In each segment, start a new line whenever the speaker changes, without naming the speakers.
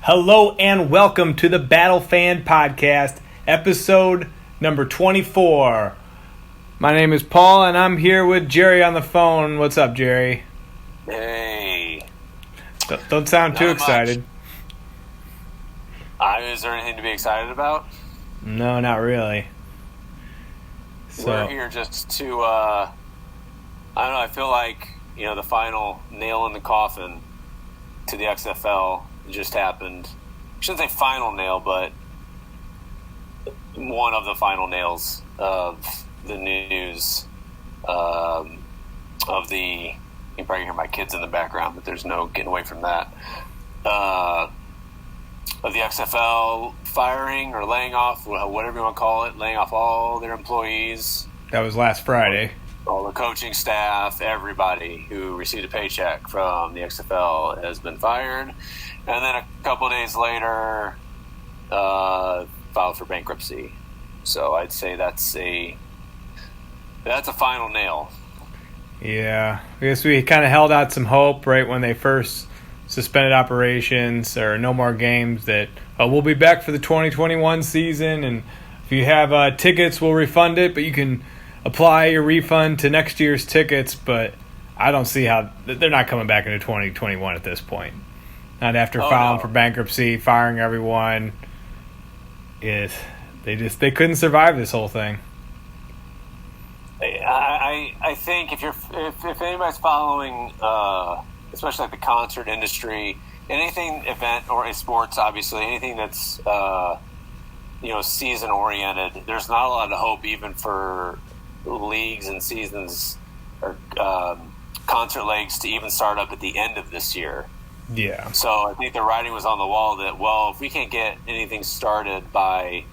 Hello and welcome to the BattleFan podcast, episode number 24. My name is Paul and I'm here with Jerry on the phone. What's up, Jerry?
Hey.
Don't sound too excited.
Is there anything to be excited about?
No, not really.
We're here just to, I don't know, I feel like, the final nail in the coffin to the XFL just happened. I shouldn't say final nail, but one of the final nails of the news of the, you can probably hear my kids in the background, but there's no getting away from that, of the XFL firing or laying off, whatever you want to call it, laying off all their employees.
That was last Friday.
All the coaching staff, everybody who received a paycheck from the XFL has been fired. And then a couple of days later, filed for bankruptcy. So I'd say that's a final nail.
Yeah, I guess we kind of held out some hope right when they first suspended operations or no more games that we'll be back for the 2021 season, and if you have tickets, we'll refund it, but you can apply your refund to next year's tickets. But I don't see how they're not coming back into 2021 at this point. Not after filing for bankruptcy, firing everyone. They couldn't survive this whole thing.
I think if anybody's following, especially like the concert industry, anything event or sports, obviously anything that's season oriented, there's not a lot of hope even for leagues and seasons or concert legs to even start up at the end of this year.
Yeah.
So I think the writing was on the wall that, if we can't get anything started by,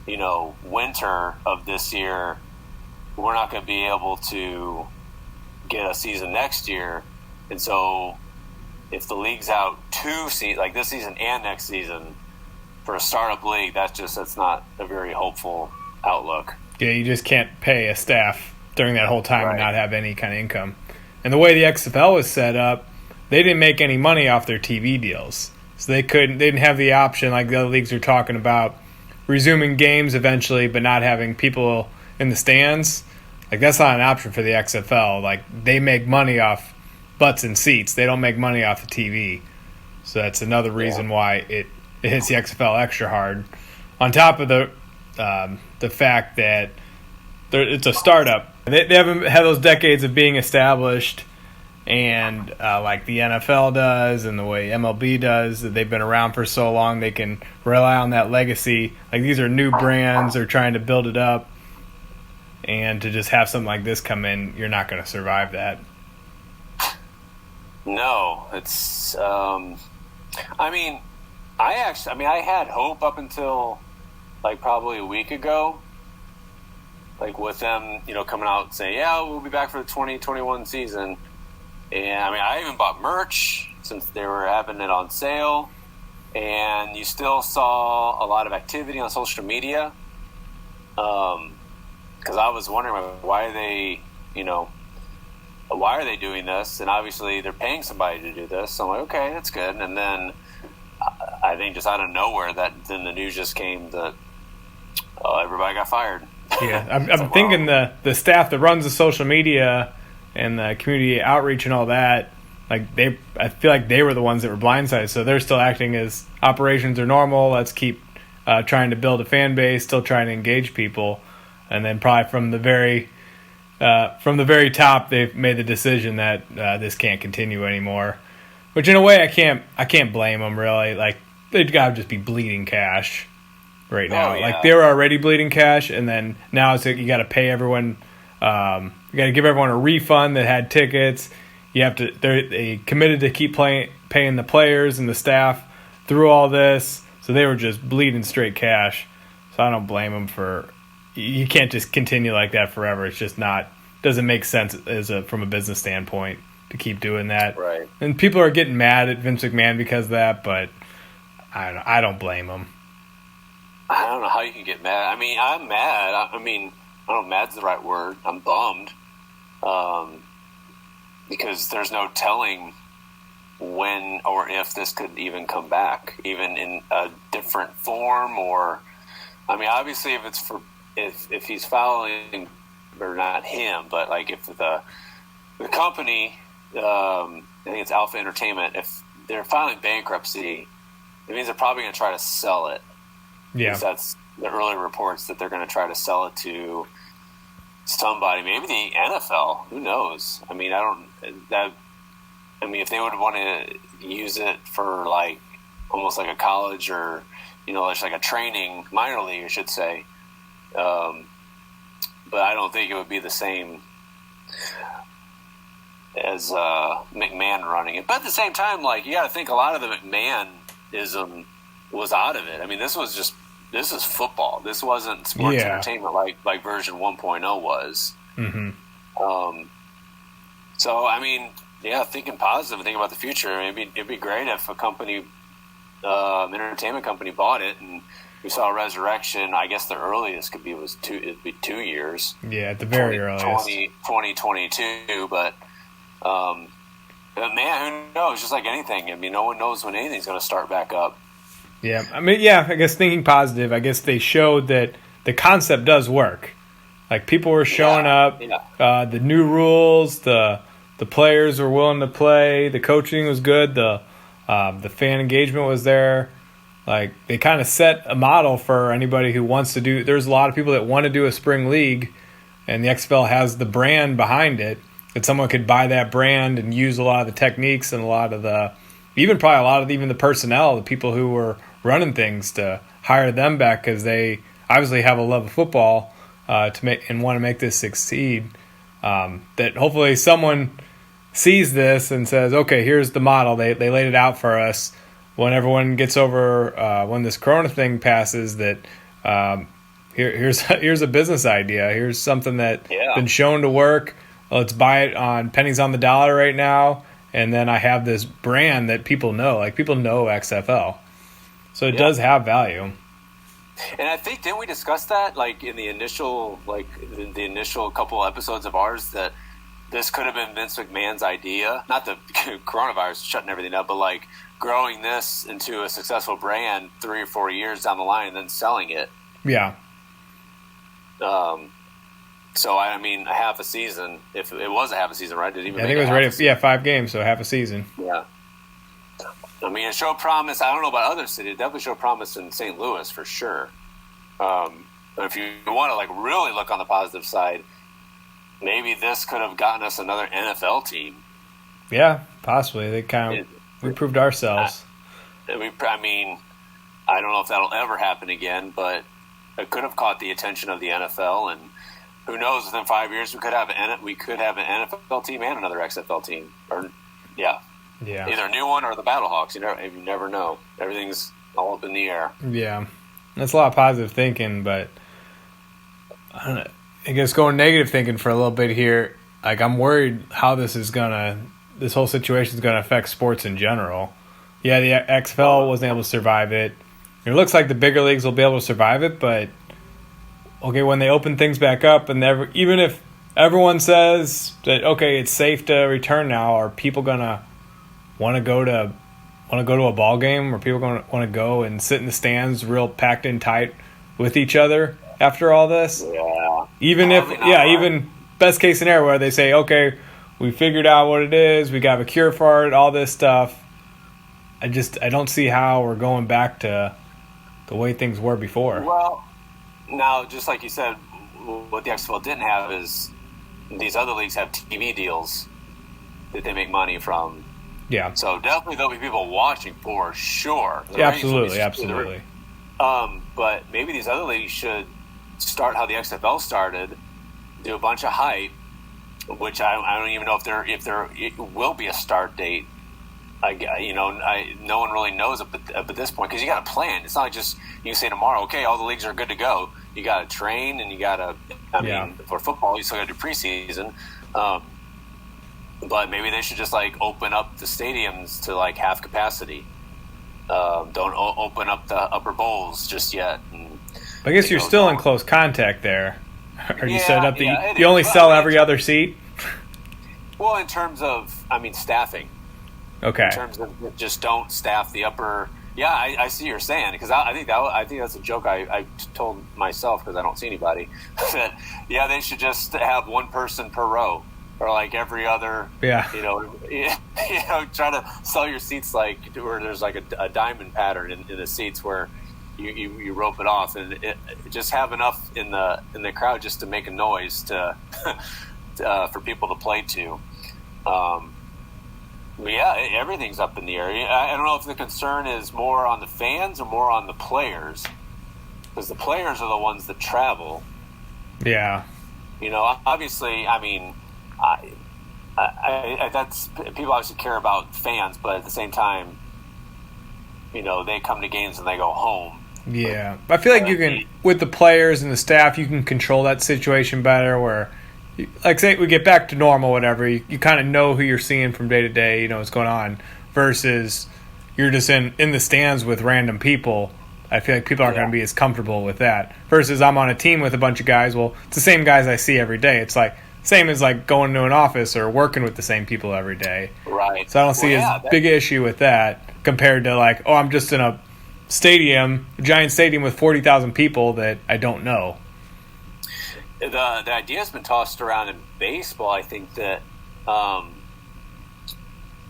winter of this year, we're not going to be able to get a season next year. And so if the league's out 2 seasons, like this season and next season, for a startup league, that's not a very hopeful outlook.
Yeah, you just can't pay a staff during that whole time and not have any kind of income. And the way the XFL was set up, they didn't make any money off their TV deals. So they didn't have the option, like the other leagues are talking about, resuming games eventually, but not having people in the stands. Like, that's not an option for the XFL. Like, they make money off butts and seats. They don't make money off the TV. So that's another reason why it hits the XFL extra hard. On top of the fact that it's a startup. They haven't had those decades of being established, and like the NFL does and the way MLB does, that they've been around for so long, they can rely on that legacy. Like, these are new brands. They're trying to build it up. And to just have something like this come in, you're not going to survive that.
No, it's. I had hope up until like probably a week ago, like with them, coming out and saying, "Yeah, we'll be back for the 2021 season." And I even bought merch since they were having it on sale, and you still saw a lot of activity on social media. Because I was wondering, why are they doing this? And obviously they're paying somebody to do this. So I'm like, okay, that's good. And then I think just out of nowhere, then the news just came that everybody got fired.
Yeah, I'm thinking the staff that runs the social media and the community outreach and all that, I feel like they were the ones that were blindsided. So they're still acting as operations are normal. Let's keep trying to build a fan base, still trying to engage people. And then probably from the very top, they've made the decision that this can't continue anymore. Which in a way, I can't blame them really. Like, they've got to just be bleeding cash right now.
Yeah.
Like, they were already bleeding cash, and then now it's like you got to pay everyone. You got to give everyone a refund that had tickets. You have to. They committed to keep paying the players and the staff through all this. So they were just bleeding straight cash. So I don't blame them for. You can't just continue like that forever. It's just doesn't make sense from a business standpoint to keep doing that.
Right.
And people are getting mad at Vince McMahon because of that, but I don't blame him.
I don't know how you can get mad. I'm mad. I don't know if mad's the right word. I'm bummed. Because there's no telling when or if this could even come back, even in a different form. Or, I mean, obviously, if he's following, or not him, but like if the company, I think it's Alpha Entertainment, if they're filing bankruptcy, it means they're probably going to try to sell it.
Yeah,
because that's the early reports that they're going to try to sell it to somebody, maybe the NFL. Who knows? I mean, if they would want to use it for like almost like a college or just like a training minor league, I should say. But I don't think it would be the same as McMahon running it. But at the same time, like, you got to think a lot of the McMahonism was out of it. I mean, this is football. This wasn't sports entertainment like version 1.0 was.
Mm-hmm.
So, I mean, thinking positive and thinking about the future. It'd be great if a company, entertainment company, bought it and we saw a resurrection. I guess the earliest it'd be 2 years.
Yeah, at the very earliest.
2022, but man, who knows? Just like anything. I mean, no one knows when anything's going to start back up.
Yeah, I mean, I guess thinking positive, I guess they showed that the concept does work. Like, people were showing up, the new rules, the players were willing to play, the coaching was good, the fan engagement was there. Like, they kind of set a model for anybody who wants to do. There's a lot of people that want to do a spring league, and the XFL has the brand behind it, that someone could buy that brand and use a lot of the techniques and a lot of the personnel, the people who were running things, to hire them back because they obviously have a love of football to make and want to make this succeed. That hopefully someone sees this and says, okay, here's the model. They laid it out for us. When everyone gets over, when this Corona thing passes, that here's a business idea. Here's something that's been shown to work. Let's buy it on pennies on the dollar right now. And then I have this brand that people know. Like, people know XFL. So it does have value.
And I think, didn't we discuss that, like, in the initial couple episodes of ours, that this could have been Vince McMahon's idea? Not the coronavirus shutting everything up, but, like, growing this into a successful brand 3 or 4 years down the line and then selling it.
Yeah.
So, I mean, a half a season, if it was a half a season, right? Did it even
I think it was ready. 5 games, so half a season.
Yeah. I mean, it showed promise. I don't know about other cities. It definitely showed promise in St. Louis for sure. But if you want to, like, really look on the positive side, maybe this could have gotten us another NFL team.
Yeah, possibly. We proved ourselves.
I mean, I don't know if that'll ever happen again, but it could have caught the attention of the NFL, and who knows? Within 5 years, we could have an NFL team and another XFL team, either a new one or the Battlehawks. You never know. Everything's all up in the air. Yeah,
that's a lot of positive thinking, but I don't know. I guess going negative thinking for a little bit here. Like, I'm worried how this whole situation is gonna affect sports in general. Yeah, the XFL wasn't able to survive it. It looks like the bigger leagues will be able to survive it, but okay, when they open things back up, and even if everyone says that, okay, it's safe to return now, are people gonna want to go to a ball game? Are people gonna want to go and sit in the stands, real packed in tight with each other after all this?
Yeah.
Even best case scenario where they say, okay, we figured out what it is, we got a cure for it, all this stuff. I don't see how we're going back to the way things were before.
Well, now, just like you said, what the XFL didn't have is these other leagues have TV deals that they make money from.
Yeah.
So definitely there'll be people watching for sure.
Absolutely.
But maybe these other leagues should start how the XFL started, do a bunch of hype, which I don't even know if it will be a start date. No one really knows up at this point, because you got to plan. It's not like just you can say tomorrow, okay, all the leagues are good to go. You got to train, and you got to. I mean, for football, you still got to do preseason. But maybe they should just, like, open up the stadiums to, like, half capacity. Don't open up the upper bowls just yet.
But I guess you're still in close contact there. Are you set up that you only sell every other seat?
Well, in terms of, staffing.
Okay.
In terms of just don't staff the upper. Yeah, I see what you're saying, because I think that's a joke I told myself, because I don't see anybody, that they should just have one person per row, or like every other.
Yeah.
Try to sell your seats like where there's like a diamond pattern in the seats where you rope it off, and just have enough in the crowd just to make a noise to for people to play to. Everything's up in the air. I don't know if the concern is more on the fans or more on the players, because the players are the ones that travel.
Yeah.
Obviously, I mean, that's people obviously care about fans, but at the same time, they come to games and they go home.
Yeah, I feel like you can, with the players and the staff, you can control that situation better. Where, like, say we get back to normal, whatever, you kind of know who you're seeing from day to day, what's going on, versus you're just in the stands with random people. I feel like people aren't going to be as comfortable with that. Versus I'm on a team with a bunch of guys. Well, it's the same guys I see every day. It's like same as like going to an office or working with the same people every day.
Right.
So I don't see as big issue with that compared to like, I'm just in a giant stadium with 40,000 people that I don't know.
The idea has been tossed around in baseball. I think that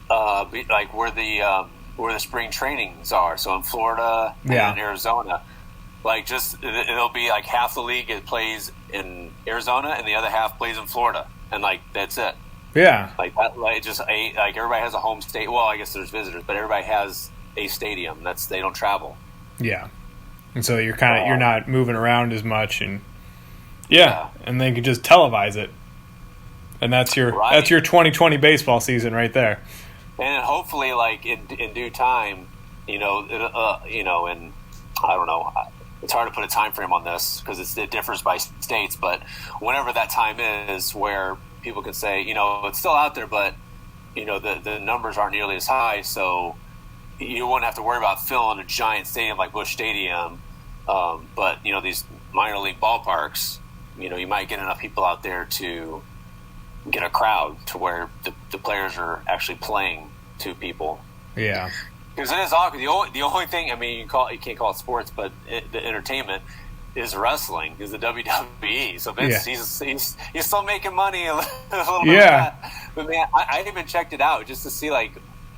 like where the spring trainings are. So in Florida and Arizona, like just it'll be like half the league plays in Arizona and the other half plays in Florida, and like that's it.
Yeah.
Like that. Like like everybody has a home state. Well, I guess there's visitors, but everybody has a stadium. They don't travel.
Yeah. And so you're not moving around as much, and and they can just televise it. And that's your 2020 baseball season right there.
And hopefully, like in due time, and I don't know, it's hard to put a time frame on this because it differs by states. But whenever that time is, where people can say, it's still out there, but the numbers aren't nearly as high, so you won't have to worry about filling a giant stadium like Busch Stadium. But these minor league ballparks, you might get enough people out there to get a crowd to where the players are actually playing to people.
Yeah,
because it is awkward. The only thing, I mean, you can't call it sports, but the entertainment is wrestling, is the WWE. So Vince, he's still making money a little bit.
Yeah,
but man, I even checked it out just to see like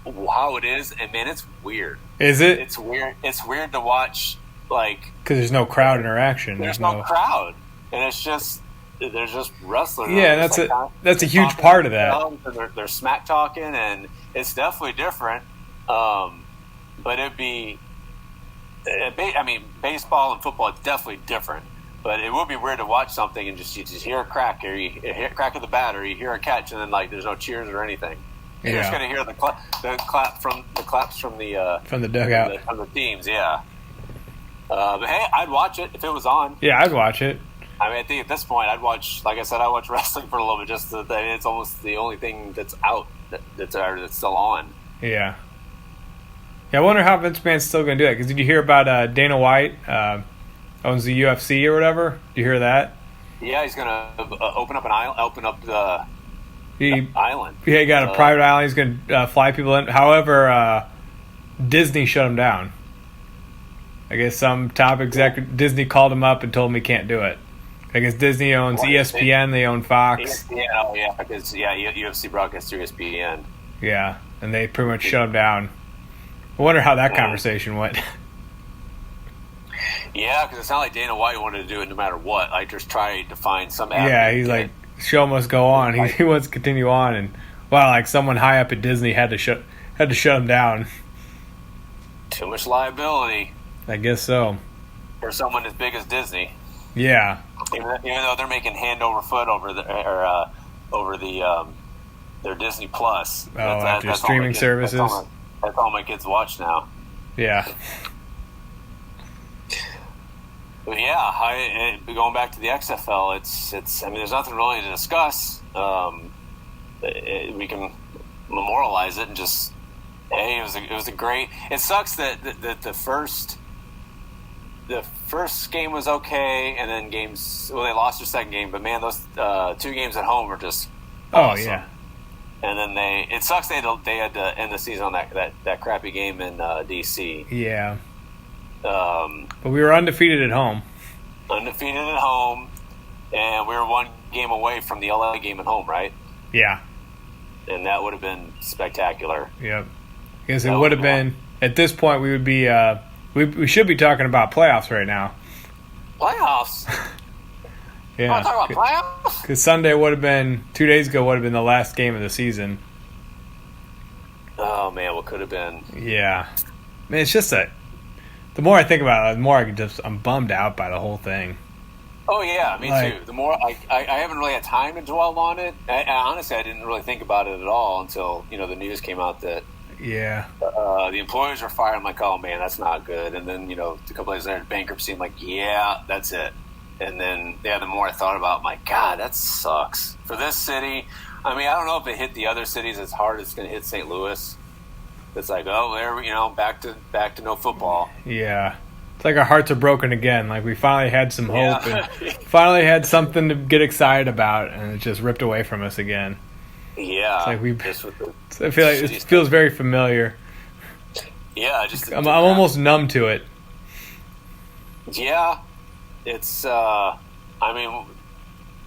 how it is, and man, it's weird.
Is it?
It's weird. It's weird to watch, like,
because there's no crowd interaction.
There's no crowd, and it's just. There's just wrestlers.
Yeah, that's a huge part of that.
They're smack talking, and it's definitely different. But it'd be, I mean, baseball and football, it's definitely different. But it would be weird to watch something and you just hear a crack, or you hear a crack of the bat, or you hear a catch, and then like there's no cheers or anything. You're just gonna hear the claps from the
dugout
from the teams. Yeah. But hey, I'd watch it if it was on.
Yeah, I'd watch it.
I mean, I think at this point, I'd watch. Like I said, I watch wrestling for a little bit. Just that it's almost the only thing that's out that's still on.
Yeah. Yeah, I wonder how Vince McMahon's still going to do that. Because did you hear about Dana White owns the UFC or whatever? Did you hear that?
Yeah, he's going to open up the island.
Yeah, he got a private island. He's going to fly people in. However, Disney shut him down. I guess some top executive Disney called him up and told him he can't do it. I guess Disney owns ESPN. They own Fox.
Yeah, because UFC broadcasts through ESPN.
Yeah, and they pretty much shut him down. I wonder how that conversation went.
Yeah, because it's not like Dana White wanted to do it no matter what. Like, just try to find some avenue.
Yeah, he's like, show must go on. He wants to continue on, and like someone high up at Disney had to shut him down.
Too much liability.
I guess so.
For someone as big as Disney.
Yeah.
Even though they're making hand over foot over their Disney Plus.
After streaming services.
That's all my kids watch now.
Yeah.
But yeah, going back to the XFL, it's. I mean, there's nothing really to discuss. We can memorialize it and just. Hey, it was a great. It sucks that the first game was okay, and then they lost their second game. But man, those 2 games at home were just awesome.
Oh yeah,
And then it sucks they had to end the season on that crappy game in DC.
Yeah. But we were undefeated at home.
Undefeated at home, and we were one game away from the LA game at home, right?
Yeah.
And that would have been spectacular.
Yep. Because it would have been, at this point, we would be, we should be talking about playoffs right now.
Playoffs?
Yeah.
Want to talk about playoffs?
Because Sunday would have been, 2 days ago, would have been the last game of the season.
Oh, man, what could have been?
Yeah. Man, it's just the more I think about it, the more I'm bummed out by the whole thing.
Oh, yeah, me too. The more I haven't really had time to dwell on it. Honestly, I didn't really think about it at all until, the news came out that the employees were fired. I'm like, oh, man, that's not good. And then, a couple days later, bankruptcy. I'm like, yeah, that's it. And then, the more I thought about it, I'm like, God, that sucks. For this city, I mean, I don't know if it hit the other cities as hard as it's going to hit St. Louis. It's like, oh, there, back to no football.
Yeah. It's like our hearts are broken again. Like we finally had some hope and finally had something to get excited about, and it just ripped away from us again.
Yeah.
It's like I feel like it feels very familiar.
Yeah,
I'm almost numb to it.
Yeah. It's, I mean,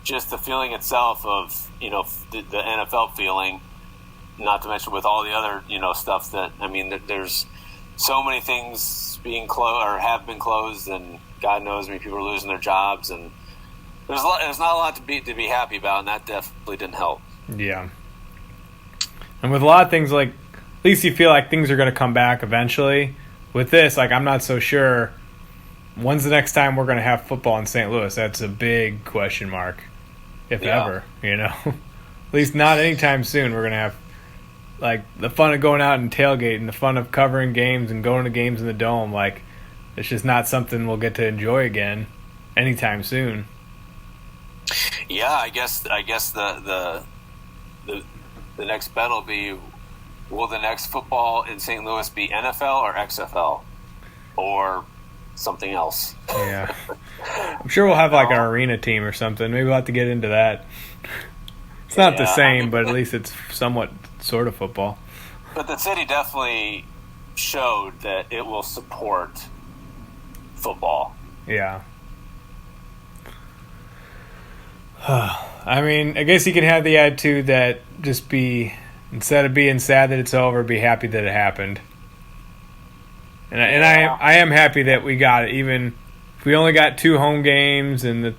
just the feeling itself of, the NFL feeling, not to mention with all the other, stuff that, I mean, there's so many things being closed or have been closed, and God knows many people are losing their jobs, and there's not a lot to be happy about, and that definitely didn't help.
Yeah. And with a lot of things, like, at least you feel like things are going to come back eventually. With this, like, I'm not so sure. When's the next time we're going to have football in St. Louis? That's a big question mark, if ever, At least not anytime soon. We're going to have, like, the fun of going out and tailgating, the fun of covering games and going to games in the Dome. Like, it's just not something we'll get to enjoy again anytime soon.
Yeah, I guess the next bet will be, will the next football in St. Louis be NFL or XFL? Or something else.
Yeah. I'm sure we'll have like an arena team or something. Maybe we'll have to get into that. It's not the same, but at least it's somewhat sort of football.
But the city definitely showed that it will support football.
Yeah. I mean, I guess you can have the attitude that just instead of being sad that it's over, be happy that it happened. And I am happy that we got it, even if we only got 2 home games and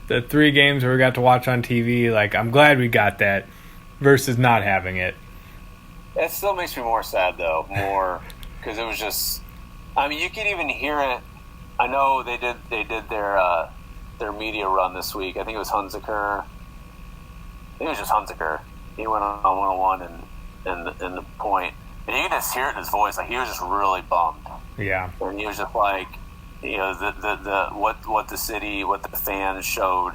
the 3 games where we got to watch on TV. Like, I'm glad we got that versus not having it.
It still makes me more sad, though, because it was just, I mean, you can even hear it. I know they did their media run this week. I think it was Hunziker. I think it was just Hunziker. He went on 101 and the point. And you can just hear it in his voice, like he was just really bummed.
Yeah.
And he was just like, what the city, what the fans showed,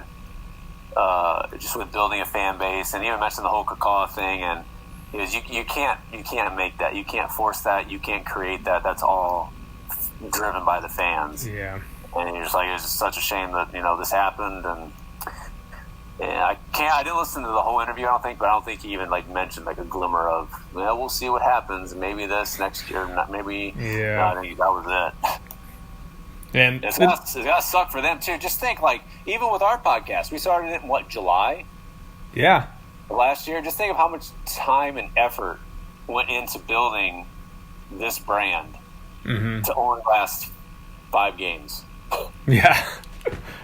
just with building a fan base, and he even mentioned the whole Kakawa thing. And he was, you can't make that, you can't force that, you can't create that. That's all driven by the fans.
Yeah.
And you're just like, it's just such a shame that this happened, and I didn't listen to the whole interview, I don't think, but I don't think he even mentioned a glimmer of, we'll see what happens, maybe this next year, maybe.
Yeah.
No, I think that was it.
And
it's gotta suck for them too. Just think, even with our podcast, we started it in July?
Yeah.
Last year. Just think of how much time and effort went into building this brand to only last 5 games.
Yeah.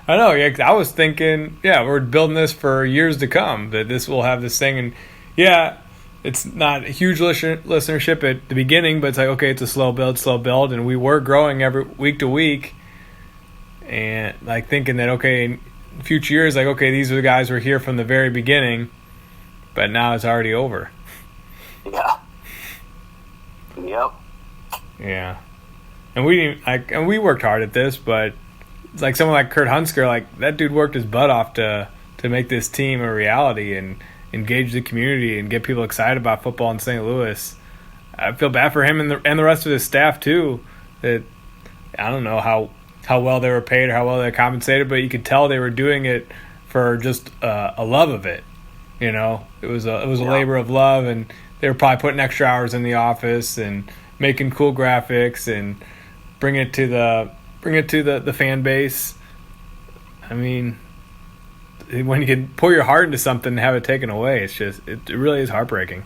I know. Yeah, I was thinking, we're building this for years to come, that this will have this thing. And, it's not a huge listenership at the beginning, but it's like, okay, it's a slow build. And we were growing every week to week. And, thinking that, okay, in future years, okay, these are the guys who were here from the very beginning. But now it's already over.
Yeah. Yep.
Yeah. And we worked hard at this, but it's like someone like Kurt Hunsker, that dude worked his butt off to make this team a reality and engage the community and get people excited about football in St. Louis. I feel bad for him and the rest of his staff too. That I don't know how well they were paid or how well they were compensated, but you could tell they were doing it for just a love of it. You know, it was a labor of love, and they were probably putting extra hours in the office and making cool graphics and bring it to the fan base. I mean, when you can pour your heart into something and have it taken away, it really is heartbreaking.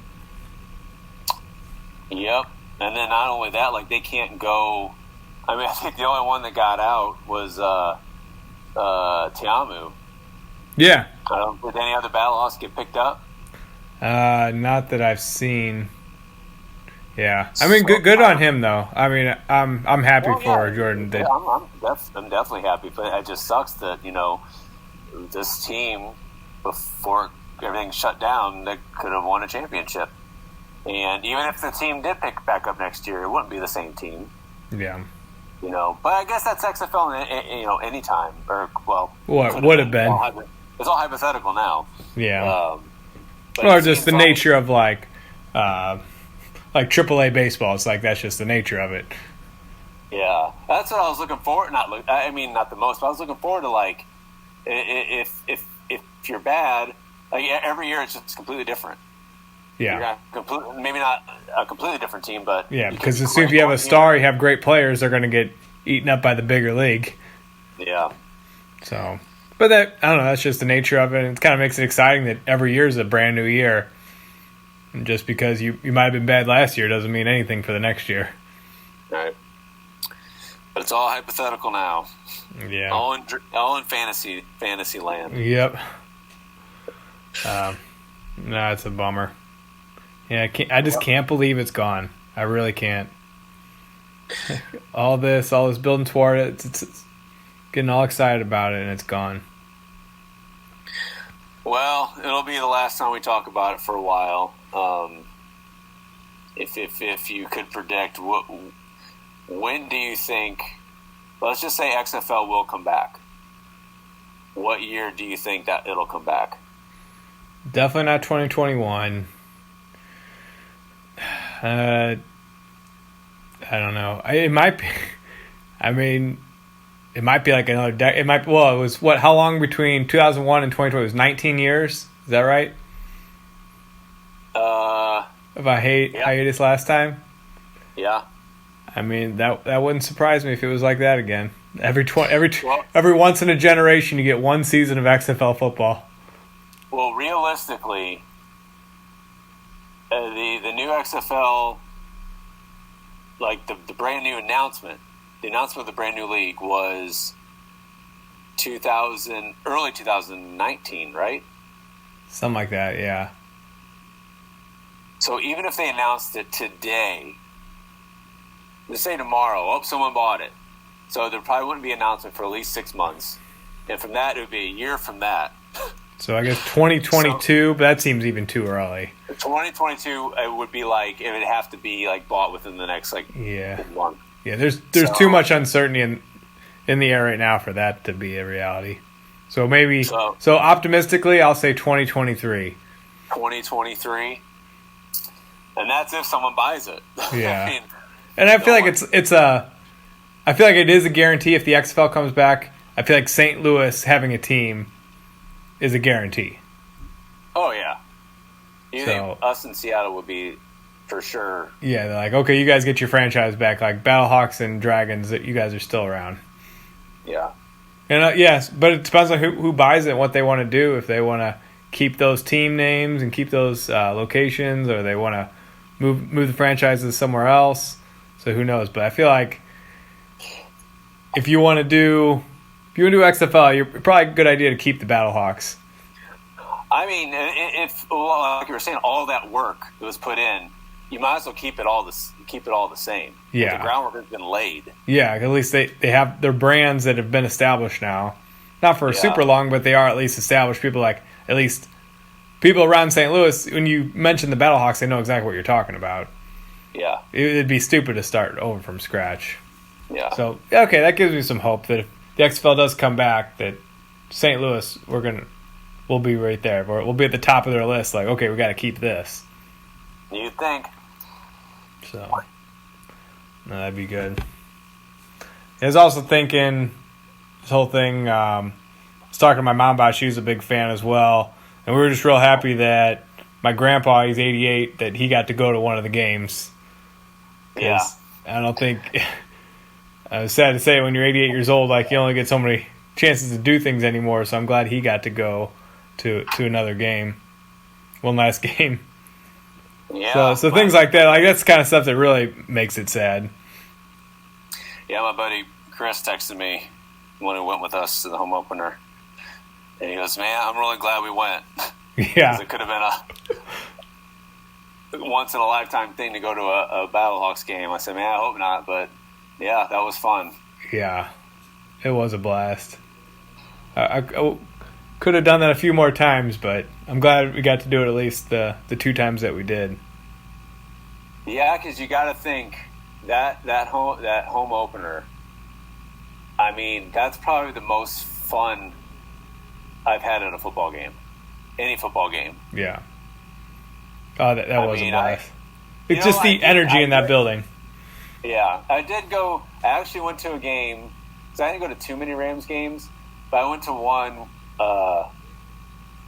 Yep. And then not only that, like, they can't go. I mean, I think the only one that got out was Tiamu.
Yeah.
Did any other Battlehawks get picked up?
Not that I've seen. Yeah, I mean, good on him though. I mean, I'm happy for Jordan.
Yeah, I'm definitely happy, but it just sucks that this team, before everything shut down, they could have won a championship. And even if the team did pick back up next year, it wouldn't be the same team.
Yeah.
But I guess that's XFL. Anytime, or
what would have been.
It's all hypothetical now.
Yeah. Or just the nature of like AAA baseball. It's like that's just the nature of it.
Yeah, that's what I was looking forward. Not the most, but I was looking forward to, like, if you're bad, like, every year it's just completely different.
Yeah.
Maybe not a completely different team, but
yeah, because as soon as you have a star, you have great players, they're going to get eaten up by the bigger league.
Yeah.
So, but I don't know. That's just the nature of it. And it kind of makes it exciting that every year is a brand new year. And just because you might have been bad last year doesn't mean anything for the next year.
Right. But it's all hypothetical now.
Yeah.
All in fantasy land.
Yep. No, it's a bummer. Yeah, I just can't believe it's gone. I really can't. all this building toward it, it's getting all excited about it, and it's gone.
Well, it'll be the last time we talk about it for a while. If you could predict, when do you think? Let's just say XFL will come back. What year do you think that it'll come back?
Definitely not 2021. I don't know. It might be. I mean, it might be like another decade. It might. Well, it was what? How long between 2001 and 2020? It was 19 years. Is that right? If I hiatus last time.
Yeah.
I mean, that wouldn't surprise me if it was like that again. Every once in a generation, you get one season of XFL football.
Well, realistically, the new XFL, like the brand new announcement, the announcement of the brand new league was early 2019, right?
Something like that, yeah.
So even if they announced it today, let's say tomorrow, someone bought it. So there probably wouldn't be an announcement for at least 6 months. And from that, it would be a year from that.
So I guess 2022, but that seems even too early.
2022, it would be like, it would have to be like bought within the next month.
Yeah, there's too much uncertainty in the air right now for that to be a reality. So maybe, so optimistically, I'll say 2023.
2023. And that's if someone buys it.
Yeah. I mean, and I feel like I feel like it is a guarantee if the XFL comes back. I feel like St. Louis having a team is a guarantee.
Oh, yeah. You think us in Seattle would be for sure.
Yeah, they're like, okay, you guys get your franchise back. Like Battlehawks and Dragons, that you guys are still around.
Yeah.
And yes, but it depends on who buys it and what they want to do. If they want to keep those team names and keep those locations, or they want to move the franchises somewhere else. So who knows? But I feel like if you want to do XFL, you're probably a good idea to keep the Battlehawks.
I mean, like you were saying, all that work that was put in, you might as well keep it all the same.
Yeah,
the groundwork has been laid.
Yeah, at least they have their brands that have been established now, not for super long, but they are at least established. People around St. Louis, when you mention the Battlehawks, they know exactly what you're talking about.
Yeah,
it'd be stupid to start over from scratch.
Yeah.
So okay, that gives me some hope that if the XFL does come back, that St. Louis we'll be right there. We'll be at the top of their list. Like, okay, we got to keep this.
You think?
So, no, that'd be good. I was also thinking this whole thing. I was talking to my mom about it. She was a big fan as well. And we were just real happy that my grandpa, he's 88, that he got to go to one of the games.
Yeah.
I don't think – it's sad to say when you're 88 years old, like you only get so many chances to do things anymore. So I'm glad he got to go to another game, one last game.
Yeah.
So things like that, like that's the kind of stuff that really makes it sad.
Yeah, my buddy Chris texted me when he went with us to the home opener. And he goes, man, I'm really glad we went.
Yeah.
It could have been a once-in-a-lifetime thing to go to a Battlehawks game. I said, man, I hope not. But, yeah, that was fun.
Yeah. It was a blast. I could have done that a few more times, but I'm glad we got to do it at least the 2 times that we did.
Yeah, because you got to think that home opener, I mean, that's probably the most fun I've had at a football game. Any football game.
Yeah. Oh, that was a blast. It's just the energy in that building.
Yeah. I actually went to a game, because I didn't go to too many Rams games, but I went to one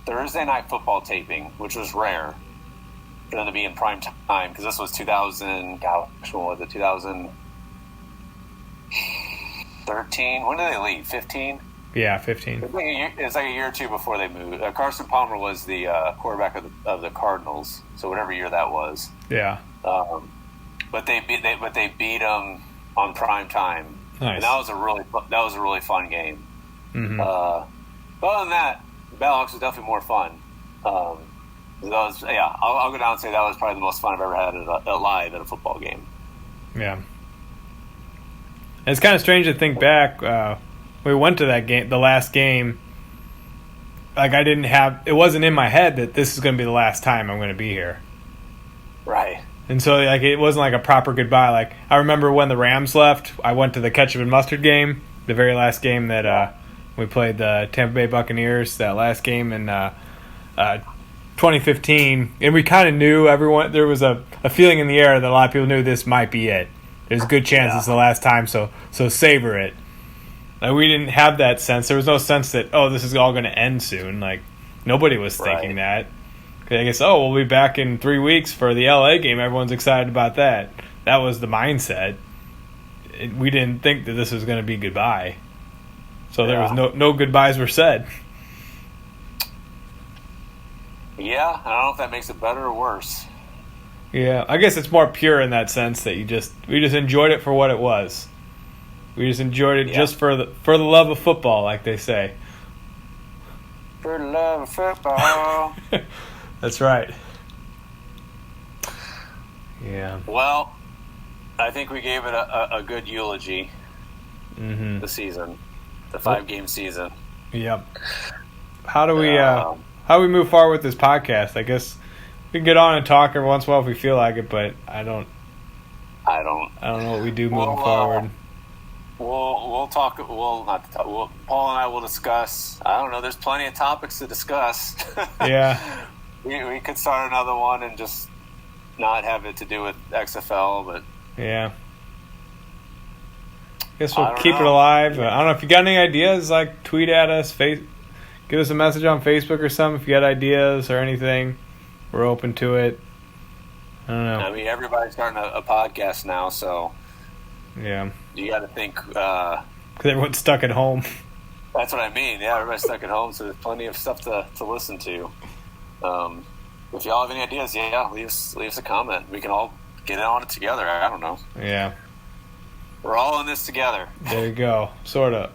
Thursday night football taping, which was rare for them to be in prime time, because this was 2000, gosh, what was it, 2013? When did they leave, 15?
Yeah, 15.
It's like a year or two before they moved. Carson Palmer was the quarterback of the Cardinals, so whatever year that was.
Yeah.
But they beat them on prime time.
Nice.
And that was a really fun game.
Mm-hmm.
But other than that, Battlehawks was definitely more fun. I'll go down and say that was probably the most fun I've ever had live at a football game.
Yeah. It's kind of strange to think back. We went to that game, the last game. Like it wasn't in my head that this is going to be the last time I'm going to be here.
Right.
And so like it wasn't like a proper goodbye. Like I remember when the Rams left, I went to the ketchup and mustard game, the very last game that we played the Tampa Bay Buccaneers, that last game in 2015, and we kind of knew everyone. There was a feeling in the air that a lot of people knew this might be it. There's a good chance it's the last time, so savor it. Like we didn't have that sense. There was no sense that this is all going to end soon. Like nobody was thinking that. I guess we'll be back in 3 weeks for the LA game. Everyone's excited about that. That was the mindset. We didn't think that this was going to be goodbye. So there was no goodbyes were said.
Yeah, I don't know if that makes it better or worse.
Yeah, I guess it's more pure in that sense that we just enjoyed it for what it was. We just enjoyed it just for the love of football, like they say.
For the love of football.
That's right. Yeah.
Well, I think we gave it a good eulogy.
Mm-hmm.
The season, the 5-game season.
Yep. How do we move forward with this podcast? I guess we can get on and talk every once in a while if we feel like it, but I don't know what we do moving forward.
We'll talk. Paul and I will discuss. I don't know. There's plenty of topics to discuss.
Yeah.
we could start another one and just not have it to do with XFL, but
yeah. Guess we'll keep it alive. I don't know if you got any ideas. Like tweet at us, give us a message on Facebook or something. If you got ideas or anything, we're open to it. I don't know.
I mean, everybody's starting a podcast now, so
yeah. You
got to think.
Because everyone's stuck at home.
That's what I mean. Yeah, everybody's stuck at home, so there's plenty of stuff to listen to. If y'all have any ideas, leave us a comment. We can all get on it together. I don't know.
Yeah.
We're all in this together.
There you go. Sort of.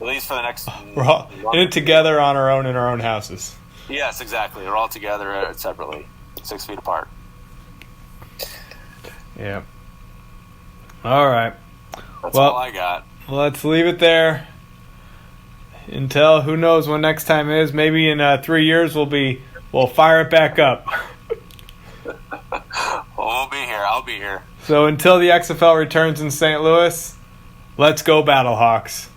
At least for the next...
We're all in it together on our own in our own houses.
Yes, exactly. We're all together separately. 6 feet apart.
Yeah. All right.
That's all I got.
Let's leave it there. Until who knows when next time is. Maybe in 3 years we'll fire it back up.
We'll be here. I'll be here.
So until the XFL returns in St. Louis, let's go Battlehawks.